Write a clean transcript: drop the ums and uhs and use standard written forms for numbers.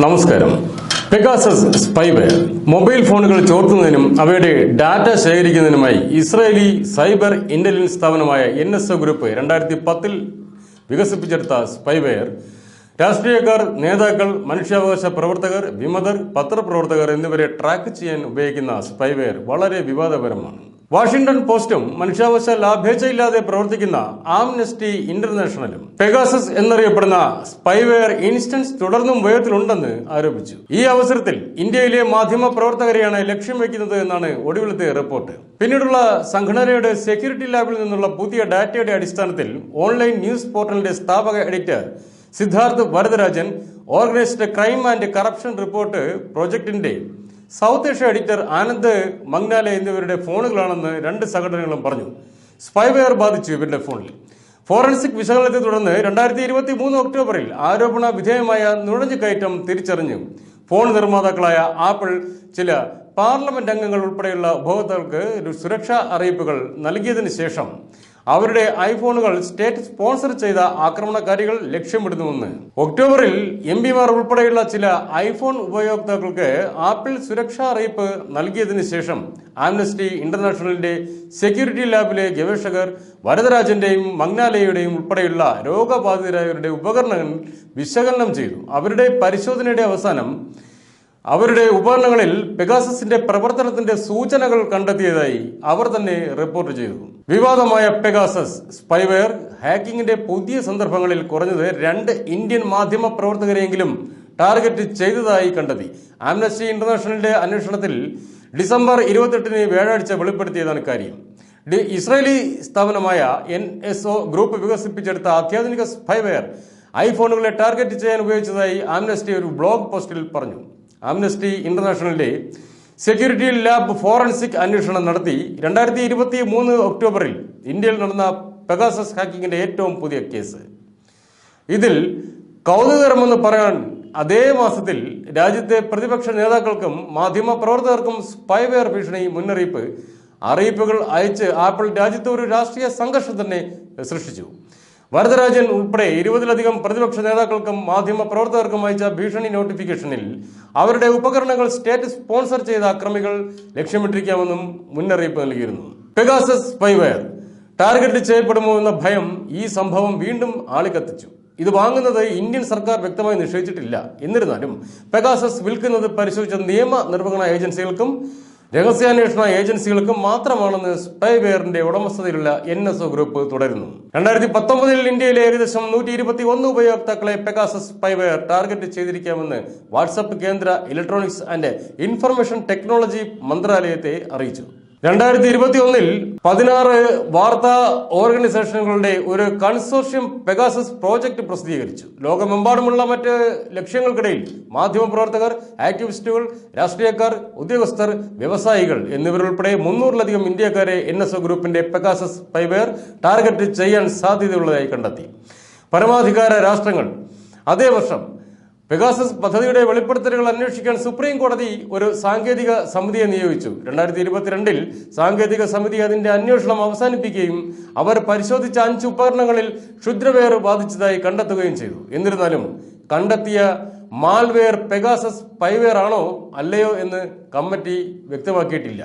നമസ്കാരം. Pegasus spyware mobile ഫോണുകൾ ചോർത്തുന്നതിനും അവയുടെ ഡാറ്റ ശേഖരിക്കുന്നതിനുമായി ഇസ്രായേലി സൈബർ ഇന്റലിജൻസ് സ്ഥാപനമായ NSO ഗ്രൂപ്പ് 2010 വികസിപ്പിച്ചെടുത്ത സ്പൈവെയർ രാഷ്ട്രീയക്കാർ, നേതാക്കൾ, മനുഷ്യാവകാശ പ്രവർത്തകർ, വിമതർ, പത്രപ്രവർത്തകർ എന്നിവരെ ട്രാക്ക് ചെയ്യാൻ ഉപയോഗിക്കുന്ന സ്പൈവെയർ വളരെ വിവാദപരമാണ്. വാഷിംഗ്ടൺ പോസ്റ്റും മനുഷ്യാവകാശ ലാഭേച്ഛയില്ലാതെ പ്രവർത്തിക്കുന്ന ആംനെസ്റ്റി ഇന്റർനാഷണലും പെഗാസസ് എന്നറിയപ്പെടുന്ന സ്പൈവെയർ ഇൻസ്റ്റൻസ് തുടർന്നും ഉപയോഗത്തിലുണ്ടെന്ന് ആരോപിച്ചു. ഈ അവസരത്തിൽ ഇന്ത്യയിലെ മാധ്യമ പ്രവർത്തകരെയാണ് ലക്ഷ്യം വയ്ക്കുന്നത് എന്നാണ് ഒടുവിലത്തെ റിപ്പോർട്ട്. പിന്നീടുള്ള സംഘടനയുടെ സെക്യൂരിറ്റി ലാബിൽ നിന്നുള്ള പുതിയ ഡാറ്റയുടെ അടിസ്ഥാനത്തിൽ ഓൺലൈൻ ന്യൂസ് പോർട്ടലിന്റെ സ്ഥാപക editor Siddharth Varadarajan, organised crime and corruption report പ്രോജക്ടിന്റെ സൗത്ത് ഏഷ്യ എഡിറ്റർ ആനന്ദ് മഗ്നാലെ എന്നിവരുടെ ഫോണുകളാണെന്ന് രണ്ട് സംഘടനകളും പറഞ്ഞു. സ്പൈവെയർ ബാധിച്ചു ഇവരുടെ ഫോണിൽ. ഫോറൻസിക് വിശകലനത്തെ തുടർന്ന് 2023 ഒക്ടോബറിൽ ആരോപണ വിധേയമായ നുഴഞ്ഞുകയറ്റം തിരിച്ചറിഞ്ഞു ഫോൺ നിർമ്മാതാക്കളായ ആപ്പിൾ ചില പാർലമെന്റ് അംഗങ്ങൾ ഉൾപ്പെടെയുള്ള ഉപഭോക്താക്കൾക്ക് സുരക്ഷാ അറിയിപ്പുകൾ നൽകിയതിനു ശേഷം അവരുടെ ഐഫോണുകൾ സ്റ്റേറ്റ് സ്പോൺസർ ചെയ്ത ആക്രമണകാരികൾ ലക്ഷ്യമിടുന്നുവെന്ന്. ഒക്ടോബറിൽ MP-മാർ ഉൾപ്പെടെയുള്ള ചില ഐഫോൺ ഉപയോക്താക്കൾക്ക് ആപ്പിൾ സുരക്ഷാ അറിയിപ്പ് നൽകിയതിനു ശേഷം ആംനസ്റ്റി ഇന്റർനാഷണലിന്റെ സെക്യൂരിറ്റി ലാബിലെ ഗവേഷകർ വരദരാജന്റെയും മഗ്നാലെയുടെയും ഉൾപ്പെടെയുള്ള രോഗബാധിതരായവരുടെ ഉപകരണങ്ങൾ വിശകലനം ചെയ്തു. അവരുടെ പരിശോധനയുടെ അവസാനം അവരുടെ ഉപകരണങ്ങളിൽ പെഗാസസിന്റെ പ്രവർത്തനത്തിന്റെ സൂചനകൾ കണ്ടെത്തിയതായി അവർ തന്നെ റിപ്പോർട്ട് ചെയ്തു. വിവാദമായ പെഗാസസ് സ്പൈവെയർ ഹാക്കിങ്ങിന്റെ പുതിയ സന്ദർഭങ്ങളിൽ കുറഞ്ഞത് 2 ഇന്ത്യൻ മാധ്യമ പ്രവർത്തകരെയെങ്കിലും ടാർഗറ്റ് ചെയ്തതായി കണ്ടെത്തി. ആംനസ്റ്റി ഇന്റർനാഷണലിന്റെ അന്വേഷണത്തിൽ ഡിസംബർ 28 വ്യാഴാഴ്ച വെളിപ്പെടുത്തിയതാണ് കാര്യം. ഇസ്രായേലി സ്ഥാപനമായ NSO ഗ്രൂപ്പ് വികസിപ്പിച്ചെടുത്ത അത്യാധുനിക സ്പൈവെയർ ഐഫോണുകളെ ടാർഗറ്റ് ചെയ്യാൻ ഉപയോഗിച്ചതായി ആംനസ്റ്റി ഒരു ബ്ലോഗ് പോസ്റ്റിൽ പറഞ്ഞു. ആംനസ്റ്റി ഇന്റർനാഷണലിന്റെ സെക്യൂരിറ്റി ലാബ് ഫോറൻസിക് അന്വേഷണം നടത്തി 2023 ഒക്ടോബറിൽ ഇന്ത്യയിൽ നടന്ന പെഗാസസ് ഹാക്കിങ്ങിന്റെ ഏറ്റവും പുതിയ കേസ്. ഇതിൽ കൗതുകകരമെന്ന് പറയാൻ അതേ മാസത്തിൽ രാജ്യത്തെ പ്രതിപക്ഷ നേതാക്കൾക്കും മാധ്യമ പ്രവർത്തകർക്കും സ്പൈവെയർ ഭീഷണി മുന്നറിയിപ്പ് അറിയിപ്പുകൾ അയച്ച് ആപ്പിൾ രാജ്യത്ത് ഒരു രാഷ്ട്രീയ സംഘർഷം തന്നെ സൃഷ്ടിച്ചു. വരദരാജൻ ഉൾപ്പെടെ 20-ലധികം പ്രതിപക്ഷ നേതാക്കൾക്കും മാധ്യമ പ്രവർത്തകർക്കും അയച്ച ഭീഷണി നോട്ടിഫിക്കേഷനിൽ അവരുടെ ഉപകരണങ്ങൾ സ്റ്റേറ്റ് സ്പോൺസർ ചെയ്ത അക്രമികൾ ലക്ഷ്യമിട്ടിരിക്കാമെന്നും മുന്നറിയിപ്പ് നൽകിയിരുന്നു. പെഗാസസ് സ്പൈവെയർ ടാർഗറ്റ് ചെയ്യപ്പെടുമോ എന്ന ഭയം ഈ സംഭവം വീണ്ടും ആളിക്കത്തിച്ചു. ഇത് വാങ്ങുന്നത് ഇന്ത്യൻ സർക്കാർ വ്യക്തമായി നിഷേധിച്ചിട്ടില്ല. എന്നിരുന്നാലും പെഗാസസ് വിൽക്കുന്നത് പരിശോധിച്ച നിയമ നിർവഹണ ഏജൻസികൾക്കും രഹസ്യാന്വേഷണ ഏജൻസികൾക്കും മാത്രമാണെന്ന് സ്പൈവെയറിന്റെ ഉടമസ്ഥതയിലുള്ള NSO ഗ്രൂപ്പ് തുടരുന്നു. 2019 ഇന്ത്യയിലെ ഏകദേശം 121 ഉപയോക്താക്കളെ പെഗാസസ് സ്പൈവെയർ ടാർഗറ്റ് ചെയ്തിരിക്കാമെന്ന് വാട്സാപ്പ് കേന്ദ്ര ഇലക്ട്രോണിക്സ് ആൻഡ് ഇൻഫർമേഷൻ ടെക്നോളജി മന്ത്രാലയത്തെ അറിയിച്ചു. 2021 16 വാർത്താ ഓർഗനൈസേഷനുകളുടെ ഒരു കൺസോർഷ്യം പെഗാസസ് പ്രോജക്ട് പ്രസിദ്ധീകരിച്ചു. ലോകമെമ്പാടുമുള്ള മറ്റ് ലക്ഷ്യങ്ങൾക്കിടയിൽ മാധ്യമപ്രവർത്തകർ, ആക്ടിവിസ്റ്റുകൾ, രാഷ്ട്രീയക്കാർ, ഉദ്യോഗസ്ഥർ, വ്യവസായികൾ എന്നിവരുൾപ്പെടെ 300-ലധികം ഇന്ത്യക്കാരെ NSO ഗ്രൂപ്പിന്റെ പെഗാസസ് സ്പൈവെയർ ടാർഗറ്റ് ചെയ്യാൻ സാധ്യതയുള്ളതായി കണ്ടെത്തി. പരമാധികാര രാഷ്ട്രങ്ങൾ അതേ വർഷം പെഗാസസ് പദ്ധതിയുടെ വെളിപ്പെടുത്തലുകൾ അന്വേഷിക്കാൻ സുപ്രീം കോടതി ഒരു സാങ്കേതിക സമിതിയെ നിയോഗിച്ചു. 2022 സാങ്കേതിക സമിതി അതിന്റെ അന്വേഷണം അവസാനിപ്പിക്കുകയും അവർ പരിശോധിച്ച 5 ഉപകരണങ്ങളിൽ ക്ഷുദ്രവെയർ ബാധിച്ചതായി കണ്ടെത്തുകയും ചെയ്തു. എന്നിരുന്നാലും കണ്ടെത്തിയ മാൽവെയർ പെഗാസസ് സ്പൈവെയർ ആണോ അല്ലയോ എന്ന് കമ്മിറ്റി വ്യക്തമാക്കിയിട്ടില്ല.